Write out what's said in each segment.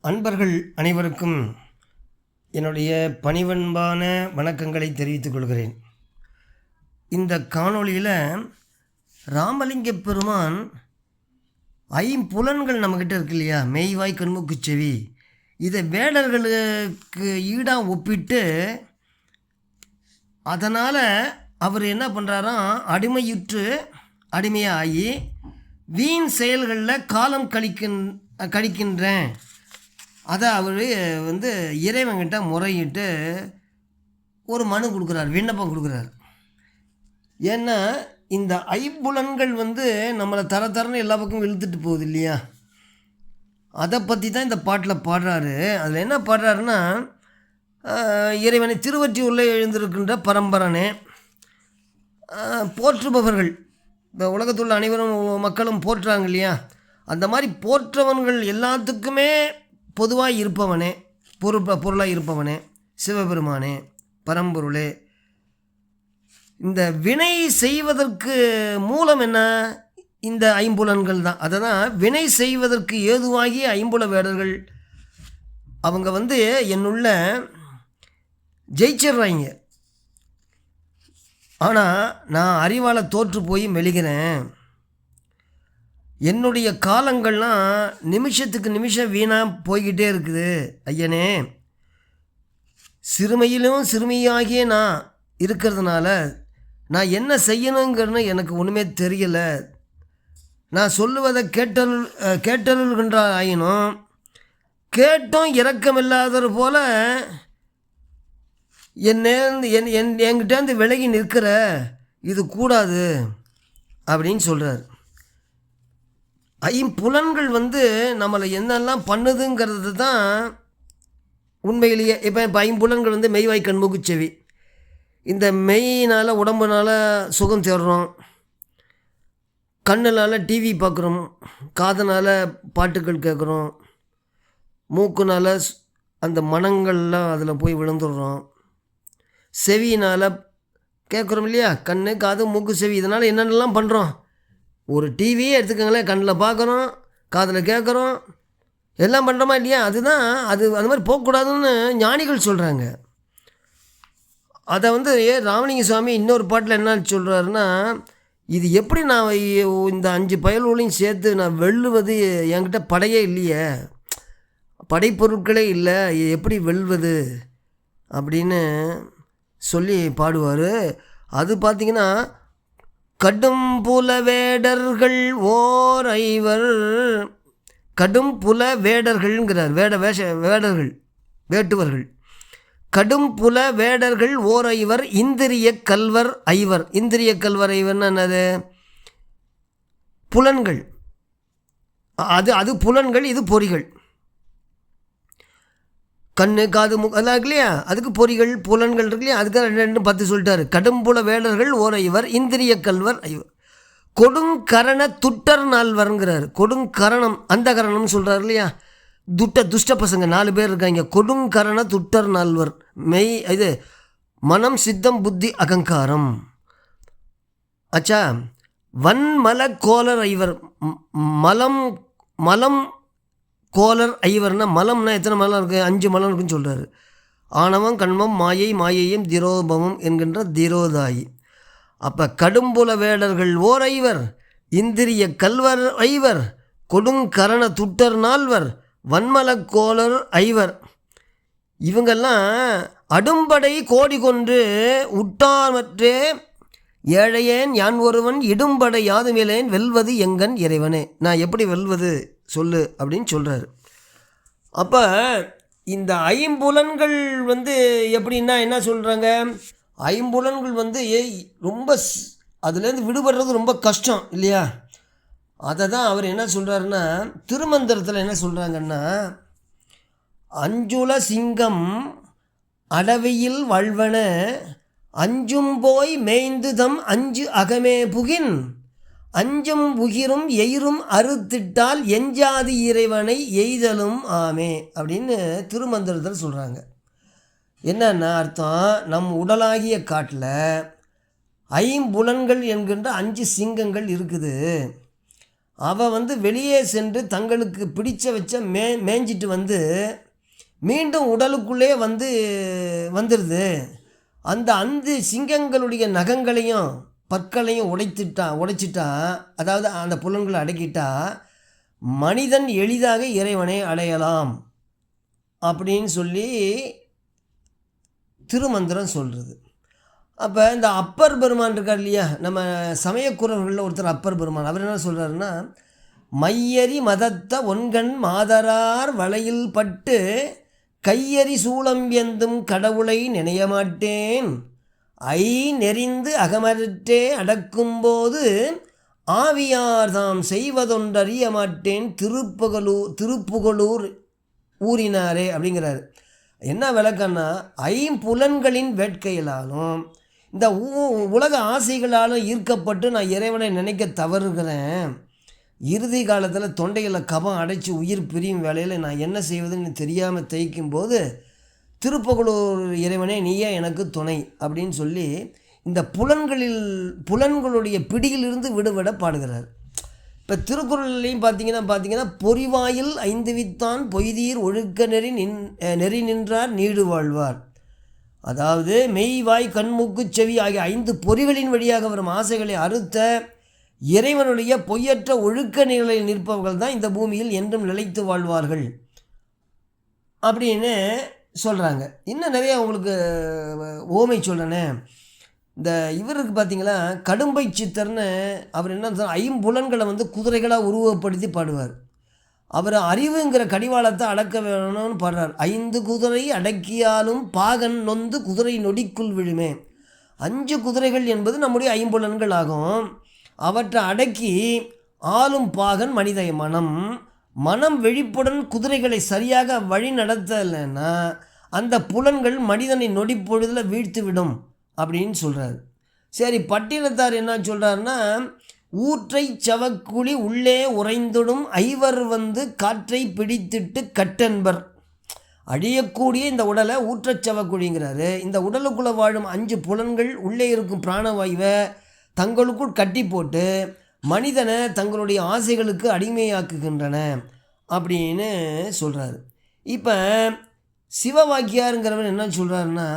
அன்பர்கள் அனைவருக்கும் என்னுடைய பணிவன்பான வணக்கங்களை தெரிவித்துக் கொள்கிறேன். இந்த காணொளியில் ராமலிங்க பெருமான் ஐம்புலன்கள் நம்மக்கிட்ட இருக்கு இல்லையா, மெய்வாய் கண்மூக்கு செவி, இதை வேடர்களுக்கு ஈடாக ஒப்பிட்டு அதனால் அவர் என்ன பண்ணுறாராம், அடிமையாக ஆகி வீண் செயல்களில் காலம் கழிக்கின்றேன். அதை அவர் இறைவன்கிட்ட முறையிட்டு ஒரு மனு கொடுக்குறார், விண்ணப்பம் கொடுக்குறார். ஏன்னா இந்த ஐம்புலன்கள் நம்மளை தரன்னு எல்லா பக்கமும் இழுத்துட்டு போகுது இல்லையா, அதை பற்றி தான் இந்த பாட்டில் பாடுறாரு. அதில் என்ன பாடுறாருன்னா, இறைவனை திருவொற்றியூரில் எழுந்திருக்கின்ற பரம்பரனே, போற்றுபவர்கள் இந்த உலகத்துள்ள அனைவரும் மக்களும் போற்றுறாங்க இல்லையா, அந்த மாதிரி போற்றவன்கள் எல்லாத்துக்குமே பொதுவாக இருப்பவனே, பொருளாக இருப்பவனே, சிவபெருமானே, பரம்பொருளே, இந்த வினை செய்வதற்கு மூலம் என்ன, இந்த ஐம்புலன்கள் தான். அதை தான் வினை செய்வதற்கு ஏதுவாகிய ஐம்புல வேடர்கள். அவங்க என்னுள்ள ஜெயிச்சிடுறாங்க. ஆனால் நான் அறிவால் தோற்று போய் மெலிகிறேன். என்னுடைய காலங்கள்லாம் நிமிஷத்துக்கு நிமிஷம் வீணாக போய்கிட்டே இருக்குது. ஐயனே, சிறுமையிலும் சிறுமியாகிய நான் இருக்கிறதுனால நான் என்ன செய்யணுங்கிறன்னு எனக்கு ஒன்றுமே தெரியலை. நான் சொல்லுவதை கேட்டருள்கின்ற ஆயினும் கேட்டும் இரக்கமில்லாதது போல என்கிட்டேருந்து விலகி நிற்கிற, இது கூடாது அப்படின்னு சொல்கிறார். ஐம்புலன்கள் நம்மளை என்னெல்லாம் பண்ணுதுங்கிறது தான் உண்மையிலேயே. இப்போ ஐம்புலன்கள் மெய்வாய் கண்மூக்கு செவி. இந்த மெய்யினால் உடம்புனால் சுகம் தேடுறோம், கண்ணுனால் டிவி பார்க்குறோம், காதனால் பாட்டுகள் கேட்குறோம், மூக்குனால் அந்த மனங்கள்லாம் அதில் போய் விழுந்துடுறோம், செவியினால் கேட்குறோம் இல்லையா, கண் காது மூக்கு செவி, இதனால் என்னென்னலாம் பண்ணுறோம். ஒரு டிவியே எடுத்துக்கோங்களேன், கண்ணில் பார்க்குறோம், காதில் கேட்குறோம், எல்லாம் பண்ணுறோமா இல்லையா. அதுதான் அது அந்த மாதிரி போகக்கூடாதுன்னு ஞானிகள் சொல்கிறாங்க. அதை ராமலிங்க சுவாமி இன்னொரு பாட்டில் என்ன சொல்கிறாருன்னா, இது எப்படி நான் இந்த 5 பயல்களையும் சேர்த்து நான் வெல்லுவது, என்கிட்ட படையே இல்லையே, படைப்பொருட்களே இல்லை, எப்படி வெல்வது அப்படின்னு சொல்லி பாடுவார். அது பார்த்திங்கன்னா, கடும் புல வேடர்கள் ஓர் ஐவர், கடும் புல வேடர்கள்ங்கிறார், வேடர்கள் வேட்டுவர்கள், கடும் புல வேடர்கள் ஓர் ஐவர், இந்திரிய கல்வர் ஐவர். இந்திரிய கல்வர் ஐவர்னா என்னது, புலன்கள். அது புலன்கள், இது பொறிகள். கண்ணு காது மூக்கு அதெல்லாம் இருக்கு இல்லையா, அதுக்கு பொறிகள் புலன்கள் இருக்கு இல்லையா, அதுக்கு 2 சொல்லிட்டாரு. கடும்புல வேடர்கள் ஓர் ஐவர், இந்திரிய கல்வர் ஐவர், கொடுங்கரண துட்டர் நால்வர்ங்கிறார். கொடுங்கரணம் அந்த கரணம்னு சொல்கிறார் இல்லையா, துஷ்ட பசங்க 4 பேர் இருக்காங்க. கொடுங்கரண துட்டர் நால்வர், மெய் இது மனம் சித்தம் புத்தி அகங்காரம். ஆச்சா, வன்மல கோலர் ஐவர், மலம் கோலர் ஐவர்னா, மலம்னா எத்தனை மலம் இருக்குது, 5 மலம் இருக்குன்னு சொல்கிறாரு. ஆணவம் கண்மம் மாயை மாயையும் திரோபமும் என்கின்ற திரோதாயி. அப்போ கடும்புல வேடர்கள் ஓர் ஐவர், இந்திரிய கல்வர் ஐவர், கொடுங்கரண துட்டர் நால்வர், வன்மல கோலர் ஐவர். இவங்கெல்லாம் அடும்படை கோடி கொன்று உட்டாமற்றே ஏழையேன் யான் ஒருவன், இடும்படை யாதுமிலேன் வெல்வது எங்கன் இறைவனே. நான் எப்படி வெல்வது சொல்லு அப்படின்னு சொல்கிறாரு. அப்போ இந்த ஐம்புலன்கள் எப்படின்னா என்ன சொல்கிறாங்க, ஐம்புலன்கள் ரொம்ப அதுலேருந்து விடுபடுறது ரொம்ப கஷ்டம் இல்லையா. அதை தான் அவர் என்ன சொல்கிறாருன்னா, திருமந்திரத்தில் என்ன சொல்கிறாங்கன்னா, அஞ்சுல சிங்கம் அடவியில் வாழ்வன, அஞ்சும் போய் மேய்ந்துதம் அஞ்சு அகமே புகின், அஞ்சும் உயிரும் எயிரும் அறுத்திட்டால் எஞ்சாதி இறைவனை எய்தலும் ஆமே அப்படின்னு திருமந்திரத்தில் சொல்கிறாங்க. என்னன்னா அர்த்தம், நம் உடலாகிய காட்டில் ஐம்புலன்கள் என்கின்ற 5 சிங்கங்கள் இருக்குது. அவள் வெளியே சென்று தங்களுக்கு பிடிச்ச வச்ச மேய்ஞ்சிட்டு மீண்டும் உடலுக்குள்ளே வந்துடுது. அந்த சிங்கங்களுடைய நகங்களையும் பற்களையும் உடைச்சிட்டா, அதாவது அந்த புலன்களை அடக்கிட்டா மனிதன் எளிதாக இறைவனை அடையலாம் அப்படின்னு சொல்லி திருமந்திரம் சொல்கிறது. அப்போ இந்த அப்பர் பெருமான் இருக்கார் இல்லையா, நம்ம சமயக்குறவர்களில் ஒருத்தர் அப்பர் பெருமான், அவர் என்ன சொல்கிறாருன்னா, மையரி மதத்த ஒன்கண் மாதரார் வலையில் பட்டு கையறி சூளம் எந்தும் கடவுளை நினைய மாட்டேன், ஐ நெறிந்து அகமற்றே அடக்கும்போது ஆவியார் தாம் செய்வதொன்றறிய மாட்டேன் திருப்புகழூர் ஊறினாரே அப்படிங்கிறாரு. என்ன விளக்கம்னா, ஐம்புலன்களின் வேட்கையிலாலும் இந்த உலக ஆசைகளாலும் ஈர்க்கப்பட்டு நான் இறைவனை நினைக்க தவறுகிறேன். இறுதி காலத்தில் தொண்டையில் கபம் அடைச்சி உயிர் பிரியும் வேலையில் நான் என்ன செய்வதுன்னு தெரியாமல் தைக்கும்போது திருப்புகழூர் இறைவனே நீயே எனக்கு துணை அப்படின்னு சொல்லி இந்த புலன்களுடைய பிடியிலிருந்து விடுபட பாடுகிறார். இப்போ திருக்குறள்லையும் பார்த்தீங்கன்னா பொறிவாயில் 5 வித்தான் பொய்தீர் ஒழுக்க நெறி நின்றார் நீடு வாழ்வார். அதாவது மெய் வாய் கண்மூக்கு செவி ஆகிய 5 பொறிகளின் வழியாக வரும் ஆசைகளை அறுத்த இறைவனுடைய பொய்யற்ற ஒழுக்க நிலையில் நிற்பவர்கள் தான் இந்த பூமியில் என்றும் நிலைத்து வாழ்வார்கள் அப்படின்னு சொல்கிறாங்க. இன்னும் நிறையா உங்களுக்கு ஓமை சொல்கிறேனே. இந்த இவருக்கு பார்த்தீங்களா, கடும்பை சித்தர்னு அவர் என்ன சொன்னால் ஐம்புலன்களை குதிரைகளாக உருவப்படுத்தி பாடுவார். அவர் அறிவுங்கிற கடிவாளத்தை அடக்க வேணும்னு பாடுறார். 5 குதிரை அடக்கியாலும் பாகன் நொந்து குதிரை நொடிக்குள் விழுமே. 5 குதிரைகள் என்பது நம்முடைய ஐம்புலன்கள் ஆகும். அவற்றை அடக்கி ஆளும் பாகன் மனித மனம் வெளிப்புடன் குதிரைகளை சரியாக வழி நடத்தலைன்னா அந்த புலன்கள் மனிதனை நொடிப்பொழுதில் வீழ்த்துவிடும் அப்படின்னு சொல்கிறார். சரி, பட்டினத்தார் என்ன சொல்கிறாருன்னா, ஊற்றை சவக்குழி உள்ளே உறைந்துடும் ஐவர் காற்றை பிடித்திட்டு கட்டென்பர். அழியக்கூடிய இந்த உடலை ஊற்றச்சவக்குழிங்கிறாரு. இந்த உடலுக்குள்ளே வாழும் 5 புலன்கள் உள்ளே இருக்கும் பிராணவாயுவை தங்களுக்குள் கட்டி போட்டு மனிதனை தங்களுடைய ஆசைகளுக்கு அடிமையாக்குகின்றன அப்படின்னு சொல்கிறாரு. இப்போ சிவவாக்கியாருங்கிறவர் என்ன சொல்கிறாருன்னா,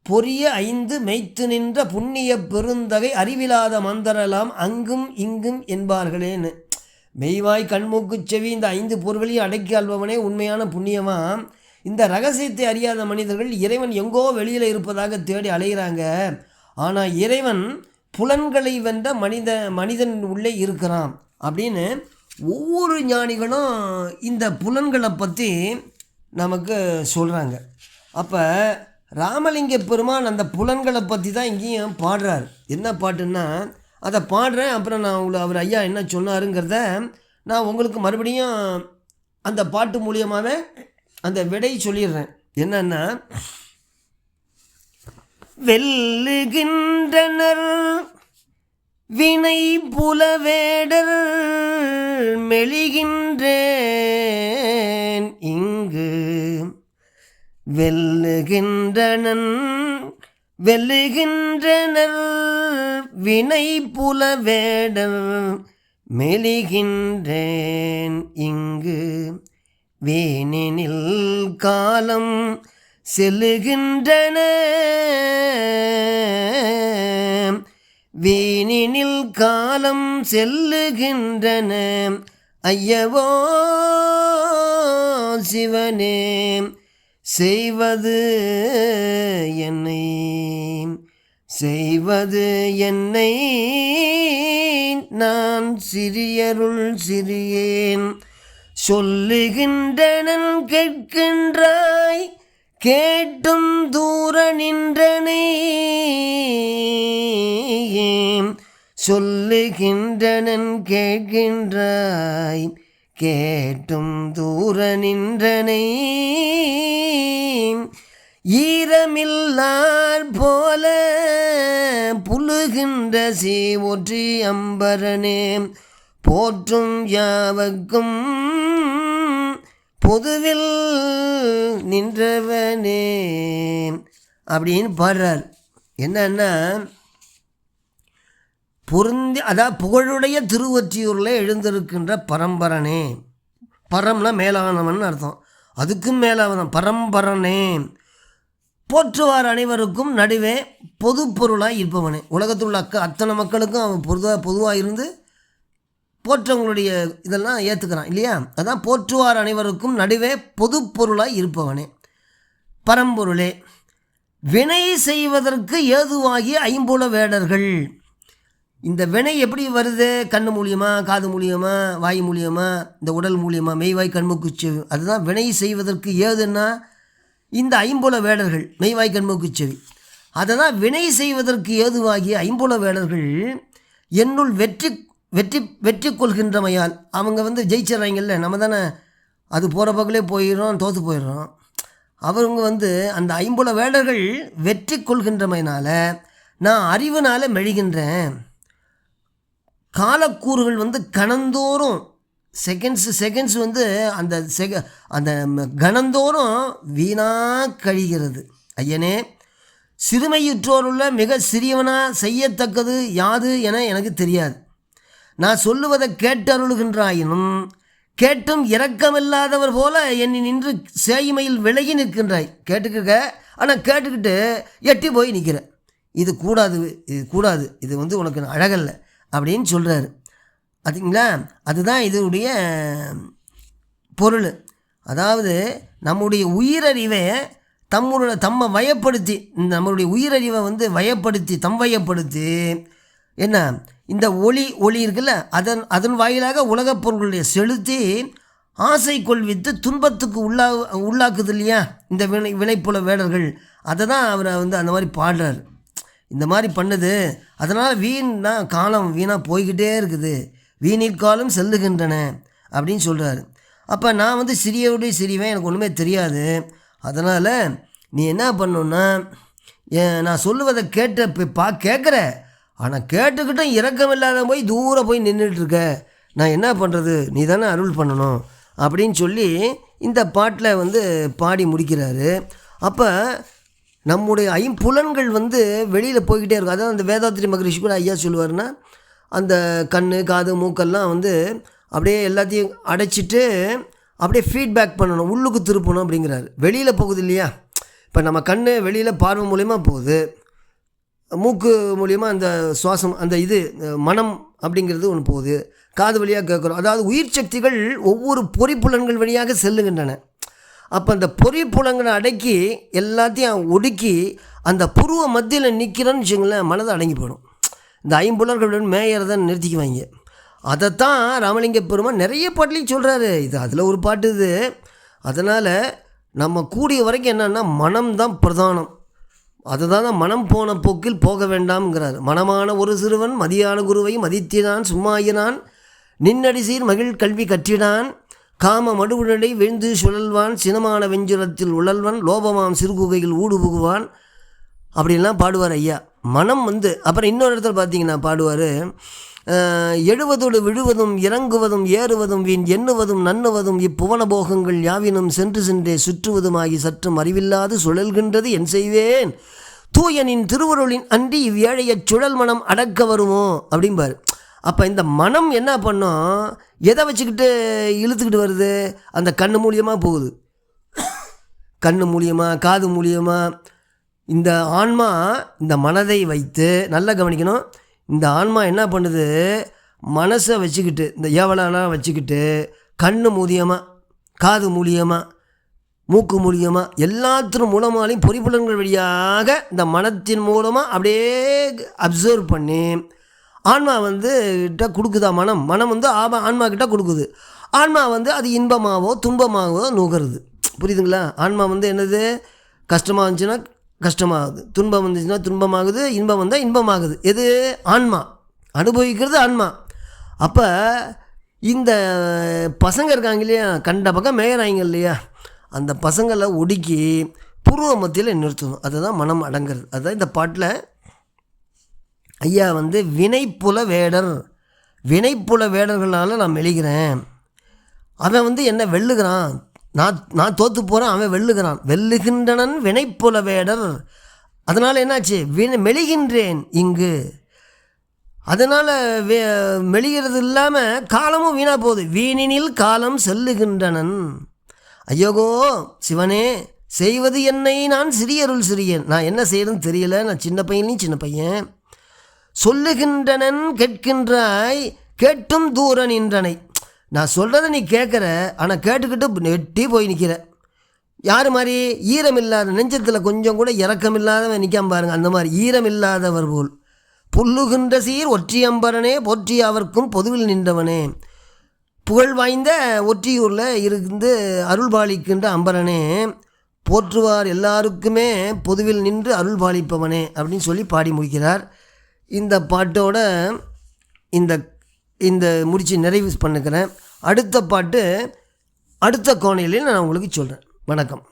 பொரிய 5 மெய்த்து நின்ற புண்ணிய பெருந்தகை அறிவிலாத மந்தரெல்லாம் அங்கும் இங்கும் என்பார்களேன்னு. மெய்வாய் கண்மூக்கு செவி இந்த 5 பொருள்களையும் அடக்கி ஆள்பவனே உண்மையான புண்ணியமாக. இந்த ரகசியத்தை அறியாத மனிதர்கள் இறைவன் எங்கோ வெளியில் இருப்பதாக தேடி அலைகிறாங்க. ஆனால் இறைவன் புலன்களை வென்ற மனிதன் உள்ளே இருக்கிறான் அப்படின்னு ஒவ்வொரு ஞானிகளும் இந்த புலன்களை பற்றி நமக்கு சொல்கிறாங்க. அப்போ ராமலிங்க பெருமான் அந்த புலன்களை பற்றி தான் இங்கேயும் பாடுறார். என்ன பாட்டுன்னா அதை பாடுறேன், அப்புறம் நான் அவர் ஐயா என்ன சொன்னாருங்கிறத நான் உங்களுக்கு மறுபடியும் அந்த பாட்டு மூலியமாகவே அந்த விடை சொல்லிடுறேன். என்னன்னா, வெல்லுகின்றனர் வினை புலவேடர் மெலிகின்றேன் இங்கு, வெல்லுகின்றனர் வினை புலவேடர் மெலிகின்றேன் இங்கு, வேனினில் காலம் செல்லுகின்றன, வீணினில் காலம் செல்லுகின்றன, ஐயவோ சிவனே செய்வது என்னை நான் சிறியருள் சிறியேன், சொல்லுகின்றனன் கேட்கின்றாய் கேட்டும் தூர நின்றனை, சொல்லுகின்றனன் கேட்கின்றாய் கேட்டும் தூர நின்றனை, ஈரமில்லார் போல புழுகின்ற சீவொற்றி அம்பரனே போற்றும் யாவர்க்கும் பொதுவில் நின்றவனே அப்படின்னு பாடுறார். என்னன்னா, பொருந்தி, அதாவது புகழுடைய திருவொற்றியூரில் எழுந்திருக்கின்ற பரம்பரனே. பரம்னா மேலானவன் அர்த்தம், அதுக்கும் மேலானவன் பரம்பரனே. போற்றுவார் அனைவருக்கும் நடுவே பொது பொருளாக இருப்பவனே. உலகத்தில் உள்ள அத்தனை மக்களுக்கும் அவன் பொதுவாக இருந்து போற்றவங்களுடைய இதெல்லாம் ஏற்றுக்கிறான் இல்லையா. அதான் போற்றுவார் அனைவருக்கும் நடுவே பொது பொருளாக இருப்பவனே. பரம்பொருளே, வினை செய்வதற்கு ஏதுவாகிய ஐம்புல வேடர்கள். இந்த வினை எப்படி வருது? கண் மூலியமாக, காது மூலியமாக, வாய் மூலியமாக, இந்த உடல் மூலியமாக, மெய்வாய் கண்மூக்கு. அதுதான் வினை செய்வதற்கு ஏதுன்னா இந்த ஐம்புல வேடர்கள், மெய்வாய் கண்மூக்கு செவி. அதை தான் வினை செய்வதற்கு ஏதுவாகிய ஐம்புல வேடர்கள் என்னுள் வெற்றி வெற்றி வெற்றி கொள்கின்றமையால். அவங்க ஜெயிச்சிட்றாங்கல்ல, நம்ம தானே அது போகிற பக்கலே போயிடுறோம், தோற்று போயிடுறோம். அவங்க அந்த ஐம்புல வேடர்கள் வெற்றி கொள்கின்றமையினால் நான் அறிவினால் மெழுகின்றேன். காலக்கூறுகள் கணந்தோறும் செகண்ட்ஸ் அந்த கணந்தோறும் வீணாக கழிகிறது. ஐயனே, சிறுமையுற்றோருள்ள மிக சிறியவனா செய்யத்தக்கது யாது என எனக்கு தெரியாது. நான் சொல்லுவதை கேட்டருளுகின்றாயினும் கேட்டும் இரக்கமில்லாதவர் போல என்னை நின்று சேய்மையில் விலகி நிற்கின்றாய். கேட்டுக்க, ஆனால் கேட்டுக்கிட்டு எட்டி போய் நிற்கிற. இது கூடாது, இது உனக்கு அழகல்ல அப்படின்னு சொல்கிறாரு. அதுங்களா, அதுதான் இதனுடைய பொருள். அதாவது நம்முடைய உயிரறிவை தம்மை வயப்படுத்தி, நம்மளுடைய உயிரறிவை வயப்படுத்தி வயப்படுத்தி என்ன இந்த ஒளி இருக்குல்ல, அதன் வாயிலாக உலகப் பொருள்களுடைய செலுத்தி ஆசை கொள்வித்து துன்பத்துக்கு உள்ளாக்குது இல்லையா இந்த வினைப்புல வேடர்கள். அதை தான் அவர் அந்த மாதிரி பாடுறார். இந்த மாதிரி பண்ணுது, அதனால் காலம் வீணாக போய்கிட்டே இருக்குது, வீணிற்காலம் செல்லுகின்றன அப்படின்னு சொல்கிறாரு. அப்போ நான் சிறியவுடைய சிறியவன், எனக்கு ஒன்றுமே தெரியாது. அதனால் நீ என்ன பண்ணணுன்னா, நான் சொல்லுவதை கேட்குற, ஆனால் கேட்டுக்கிட்டும் இரக்கமில்லாத போய் தூரம் போய் நின்றுட்டுருக்க, நான் என்ன பண்ணுறது, நீ தானே அருள் பண்ணணும் அப்படின்னு சொல்லி இந்த பாட்டில் பாடி முடிக்கிறாரு. அப்போ நம்முடைய ஐம்புலன்கள் வெளியில் போய்கிட்டே இருக்கும். அதாவது அந்த வேதாத்திரி மகரிஷி கூட ஐயா சொல்லுவார்னா, அந்த கண், காது, மூக்கெல்லாம் அப்படியே எல்லாத்தையும் அடைச்சிட்டு அப்படியே ஃபீட்பேக் பண்ணணும், உள்ளுக்கு திருப்பணும் அப்படிங்கிறாரு. வெளியில் போகுது இல்லையா, இப்போ நம்ம கண் வெளியில் பார்வை மூலிமா போகுது, மூக்கு மூலிமா அந்த சுவாசம், அந்த மனம் அப்படிங்கிறது ஒன்று போகுது, காது வழியாக கேட்குறோம். அதாவது உயிர் சக்திகள் ஒவ்வொரு பொறிப்புலன்கள் வழியாக செல்லுகின்றன. அப்போ அந்த பொறிப்புலன்களை அடக்கி எல்லாத்தையும் ஒடுக்கி அந்த புருவ மத்தியில் நிற்கிறோன்னு வச்சுங்களேன், மனதை அடங்கி போயிடும். இந்த ஐம்புலன்களுடன் மேயறதை நிறுத்திக்குவாங்க. அதைத்தான் ராமலிங்க பெருமான் நிறைய பாட்டுலையும் சொல்கிறாரு. அதில் ஒரு பாட்டு இது. அதனால் நம்ம கூடிய வரைக்கும் என்னென்னா மனம்தான் பிரதானம். அதுதான் மனம் போன போக்கில் போக வேண்டாம்ங்கிறார். மனமான ஒரு சிறுவன் மதியான குருவை மதித்தினான் சும்மாயினான், நின்னடிசீர் மகிழ் கல்வி கற்றினான், காம மடுவுடை விழுந்து சுழல்வான், சினமான வெஞ்சுரத்தில் உழல்வன், லோபமாம் சிறுகுகையில் ஊடு புகுவான் அப்படின்லாம் பாடுவார் ஐயா. மனம் அப்புறம் இன்னொரு இடத்துல பார்த்தீங்கன்னா பாடுவார், எழுவதோடு விழுவதும் இறங்குவதும் ஏறுவதும் வீண் எண்ணுவதும் நண்ணுவதும் இப்புவன போகங்கள் யாவினும் சென்றே சுற்றுவதுமாகி சற்றும் அறிவில்லாது சுழல்கின்றது, என் செய்வேன் தூயனின் திருவருளின் அன்றி இவ்வேழைய சுழல் மனம் அடக்க வருமோ அப்படிம்பார். அப்போ இந்த மனம் என்ன பண்ணோம், எதை வச்சுக்கிட்டு இழுத்துக்கிட்டு வருது, அந்த கண்ணு மூலியமாக போகுது, கண்ணு மூலியமாக, காது மூலியமாக. இந்த ஆன்மா இந்த மனதை வைத்து நல்லா கவனிக்கணும். இந்த ஆன்மா என்ன பண்ணுது, மனசை வச்சுக்கிட்டு, இந்த ஏவலாம் வச்சுக்கிட்டு கண்ணு மூலியமாக, காது மூலியமாக, மூக்கு மூலியமாக, எல்லாத்தின் மூலமாலையும் பொறிப்புலன்கள் வழியாக இந்த மனத்தின் மூலமாக அப்படியே அப்சர்வ் பண்ணி ஆன்மா கிட்ட கொடுக்குதா. மனம் ஆன்மா கிட்ட கொடுக்குது. ஆன்மா அது இன்பமாகவோ துன்பமாகவோ நுகருது. புரியுதுங்களா? ஆன்மா என்னது, கஷ்டமாக இருந்துச்சுன்னா கஷ்டமாகுது, துன்பம் வந்துச்சுன்னா துன்பமாகுது, இன்பம் வந்தால் இன்பமாகுது. எது? ஆன்மா அனுபவிக்கிறது ஆன்மா. அப்போ இந்த பசங்க இருக்காங்க இல்லையா, கண்ட பக்கம் மேயறாங்க இல்லையா, அந்த பசங்களை ஒடுக்கி புருவ மத்தியில் நிறுத்தணும். அதுதான் மனம் அடங்கிறது. அதுதான் இந்த பாட்டில் ஐயா வினைப்புல வேடர், வினைப்புல வேடர்களால் நான் மெழுகிறேன். அவன் என்ன வெல்லுகிறான், நான் தோற்று போகிறேன், அவன் வெல்லுகிறான். வெல்லுகின்றனன் வினைப்புல வேடர். அதனால் என்னாச்சு, மெழுகின்றேன் இங்கு. அதனால் மெலிகிறது இல்லாமல் காலமும் வீணாக போகுது. வீணினில் காலம் செல்லுகின்றனன். ஐயோகோ சிவனே, செய்வது என்னை நான் சிறியருள் சிறியன். நான் என்ன செய்யறதுன்னு தெரியல, நான் சின்ன பையனையும் சின்ன பையன். சொல்லுகின்றனன் கேட்கின்றாய், கேட்டும் தூர நின்றனை. நான் சொல்கிறத நீ கேட்குற, ஆனால் கேட்டுக்கிட்டு நெட்டி போய் நிற்கிற. யார் மாதிரி? ஈரம் இல்லாத, நெஞ்சத்தில் கொஞ்சம் கூட இறக்கம் இல்லாதவன் நிற்காம பாருங்க, அந்த மாதிரி ஈரம் இல்லாதவர் போல். புல்லுகின்ற சீர் ஒற்றியம்பரனே, போற்றி அவர்க்கும் பொதுவில் நின்றவனே. புகழ் வாய்ந்த ஒற்றியூரில் இருந்து அருள்பாலிக்கின்ற அம்பரனே, போற்றுவார் எல்லாருக்குமே பொதுவில் நின்று அருள்பாலிப்பவனே அப்படின்னு சொல்லி பாடி முடிக்கிறார். இந்த பாட்டோட இந்த முடிச்சு நிறைவு பண்ணுக்கிறேன். அடுத்த பாட்டு அடுத்த கோணையிலே நான் உங்களுக்கு சொல்கிறேன். வணக்கம்.